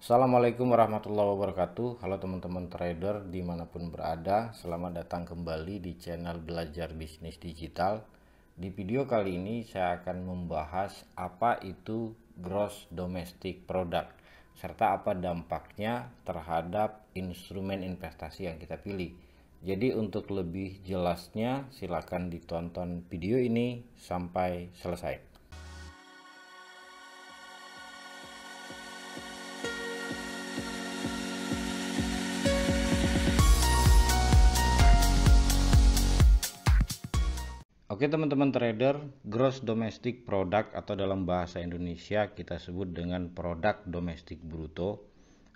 Assalamualaikum warahmatullahi wabarakatuh. Halo teman-teman trader dimanapun berada, selamat datang kembali di channel Belajar Bisnis Digital. Di video kali ini saya akan membahas apa itu Gross Domestic Product serta apa dampaknya terhadap instrumen investasi yang kita pilih. Jadi untuk lebih jelasnya silakan ditonton video ini sampai selesai. Oke teman-teman trader, gross domestic product atau dalam bahasa Indonesia kita sebut dengan produk domestik bruto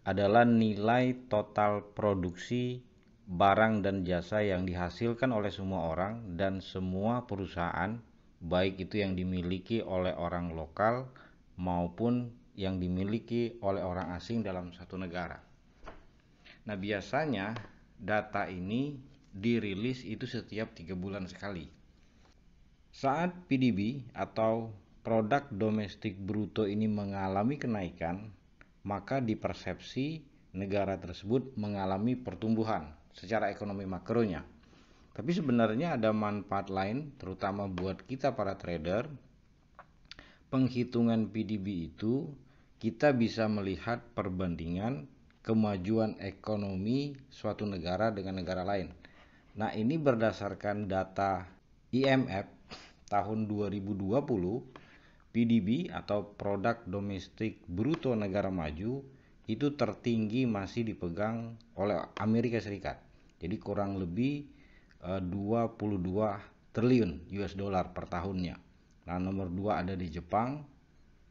adalah nilai total produksi barang dan jasa yang dihasilkan oleh semua orang dan semua perusahaan, baik itu yang dimiliki oleh orang lokal maupun yang dimiliki oleh orang asing dalam satu negara. Nah, biasanya data ini dirilis itu setiap 3 bulan sekali. Saat PDB atau produk domestik bruto ini mengalami kenaikan, maka dipersepsi negara tersebut mengalami pertumbuhan secara ekonomi makronya. Tapi sebenarnya ada manfaat lain, terutama buat kita para trader. Penghitungan PDB itu kita bisa melihat perbandingan kemajuan ekonomi suatu negara dengan negara lain. Nah, ini berdasarkan data IMF tahun 2020, PDB atau produk domestik bruto negara maju itu tertinggi masih dipegang oleh Amerika Serikat. Jadi kurang lebih 22 triliun US dollar per tahunnya. Nah, nomor 2 ada di Jepang,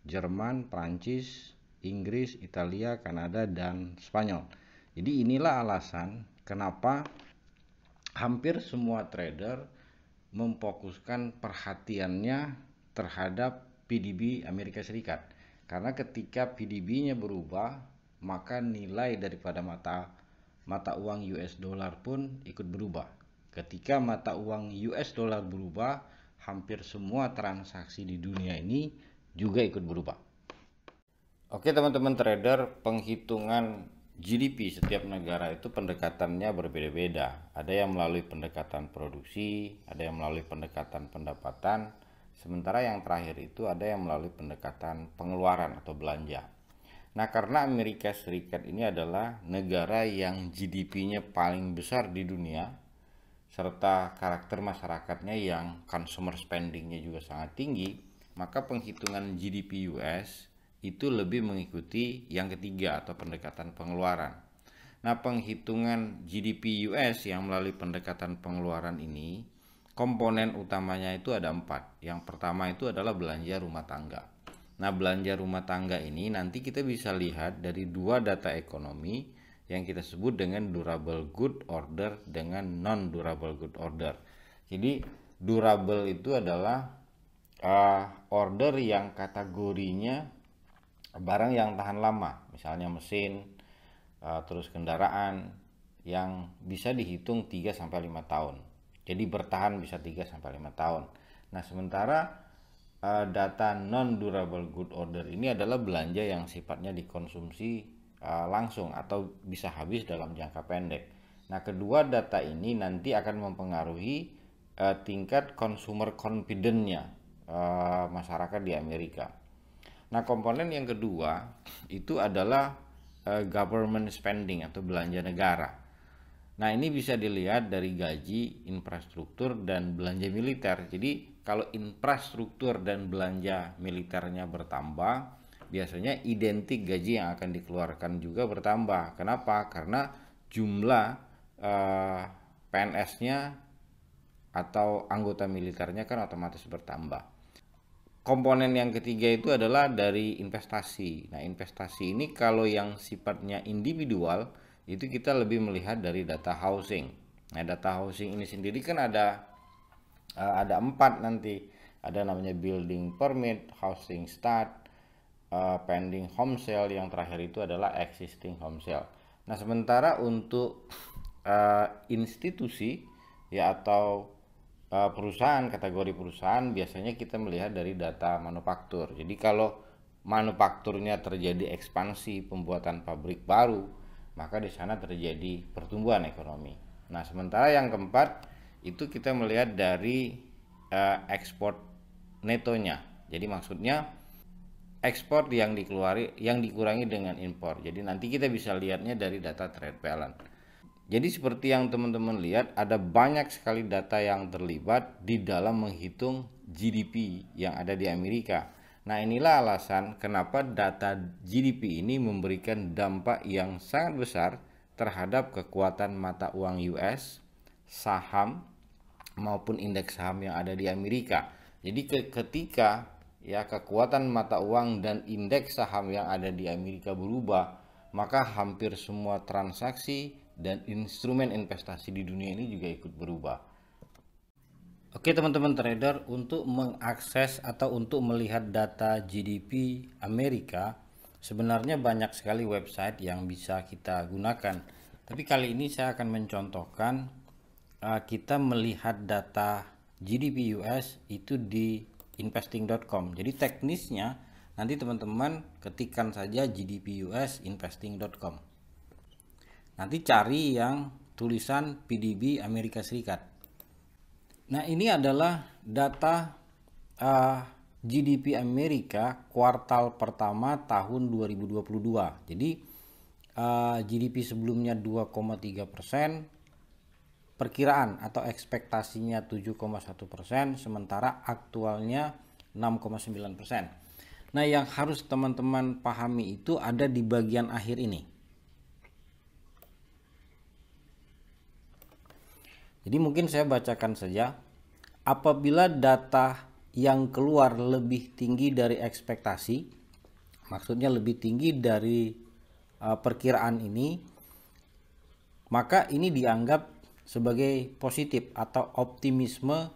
Jerman, Prancis, Inggris, Italia, Kanada, dan Spanyol. Jadi inilah alasan kenapa hampir semua trader memfokuskan perhatiannya terhadap PDB Amerika Serikat. Karena ketika PDB-nya berubah, maka nilai daripada mata uang US dollar pun ikut berubah. Ketika mata uang US dollar berubah, hampir semua transaksi di dunia ini juga ikut berubah. Oke teman-teman trader, penghitungan GDP setiap negara itu pendekatannya berbeda-beda. Ada yang melalui pendekatan produksi, ada yang melalui pendekatan pendapatan, sementara yang terakhir itu ada yang melalui pendekatan pengeluaran atau belanja. Nah, karena Amerika Serikat ini adalah negara yang GDP-nya paling besar di dunia, serta karakter masyarakatnya yang consumer spending-nya juga sangat tinggi, maka penghitungan GDP US itu lebih mengikuti yang ketiga atau pendekatan pengeluaran. Nah, penghitungan GDP US yang melalui pendekatan pengeluaran ini, komponen utamanya itu ada 4. Yang pertama itu adalah belanja rumah tangga. Nah, belanja rumah tangga ini nanti kita bisa lihat dari 2 data ekonomi yang kita sebut dengan durable good order dengan non durable good order. Jadi durable itu adalah order yang kategorinya barang yang tahan lama, misalnya mesin, terus kendaraan yang bisa dihitung 3-5 tahun. Jadi bertahan bisa 3-5 tahun. Nah, sementara data non durable good order ini adalah belanja yang sifatnya dikonsumsi langsung atau bisa habis dalam jangka pendek. Nah, kedua data ini nanti akan mempengaruhi tingkat consumer confidence-nya masyarakat di Amerika. Nah, komponen yang kedua itu adalah government spending atau belanja negara. Nah, ini bisa dilihat dari gaji, infrastruktur, dan belanja militer. Jadi, kalau infrastruktur dan belanja militernya bertambah, biasanya identik gaji yang akan dikeluarkan juga bertambah. Kenapa? Karena jumlah PNS-nya atau anggota militernya kan otomatis bertambah. Komponen yang ketiga itu adalah dari investasi. Nah, investasi ini kalau yang sifatnya individual itu kita lebih melihat dari data housing. Nah, data housing ini sendiri kan ada 4 nanti. Ada namanya building permit, housing start, pending home sale, yang terakhir itu adalah existing home sale. Nah, sementara untuk institusi ya atau perusahaan, kategori perusahaan biasanya kita melihat dari data manufaktur. Jadi kalau manufakturnya terjadi ekspansi pembuatan pabrik baru, maka di sana terjadi pertumbuhan ekonomi. Nah, sementara yang keempat itu kita melihat dari ekspor netonya. Jadi maksudnya ekspor yang dikurangi dengan impor. Jadi nanti kita bisa lihatnya dari data trade balance. Jadi seperti yang teman-teman lihat, ada banyak sekali data yang terlibat di dalam menghitung GDP yang ada di Amerika. Nah, inilah alasan kenapa data GDP ini memberikan dampak yang sangat besar terhadap kekuatan mata uang US, saham, maupun indeks saham yang ada di Amerika. Jadi ketika ya kekuatan mata uang dan indeks saham yang ada di Amerika berubah, maka hampir semua transaksi dan instrumen investasi di dunia ini juga ikut berubah. Oke teman-teman trader, untuk mengakses atau untuk melihat data GDP Amerika, sebenarnya banyak sekali website yang bisa kita gunakan. Tapi kali ini saya akan mencontohkan kita melihat data GDP US itu di investing.com. Jadi teknisnya nanti teman-teman ketikkan saja GDP US investing.com. Nanti cari yang tulisan PDB Amerika Serikat. Nah, ini adalah data GDP Amerika kuartal pertama tahun 2022. Jadi GDP sebelumnya 2,3%, perkiraan atau ekspektasinya 7,1%, sementara aktualnya 6,9%. Nah, yang harus teman-teman pahami itu ada di bagian akhir ini. Jadi mungkin saya bacakan saja. Apabila data yang keluar lebih tinggi dari ekspektasi, maksudnya lebih tinggi dari perkiraan ini, maka ini dianggap sebagai positif atau optimisme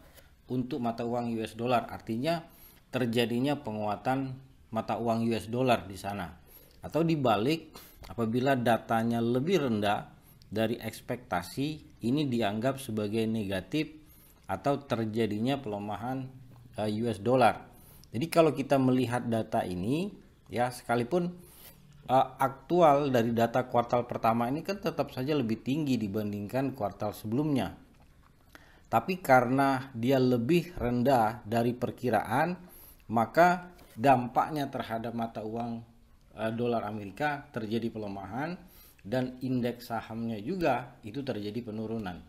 untuk mata uang US dollar. Artinya terjadinya penguatan mata uang US dollar di sana. Atau dibalik, apabila datanya lebih rendah dari ekspektasi, ini dianggap sebagai negatif atau terjadinya pelemahan US dollar. Jadi kalau kita melihat data ini ya, sekalipun aktual dari data kuartal pertama ini kan tetap saja lebih tinggi dibandingkan kuartal sebelumnya. Tapi karena dia lebih rendah dari perkiraan, maka dampaknya terhadap mata uang dolar Amerika terjadi pelemahan, dan indeks sahamnya juga itu terjadi penurunan.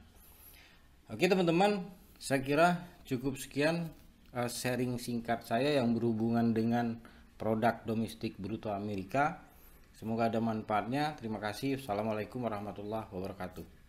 Oke teman-teman, saya kira cukup sekian sharing singkat saya yang berhubungan dengan produk domestik bruto Amerika. Semoga ada manfaatnya. Terima kasih. Assalamualaikum warahmatullahi wabarakatuh.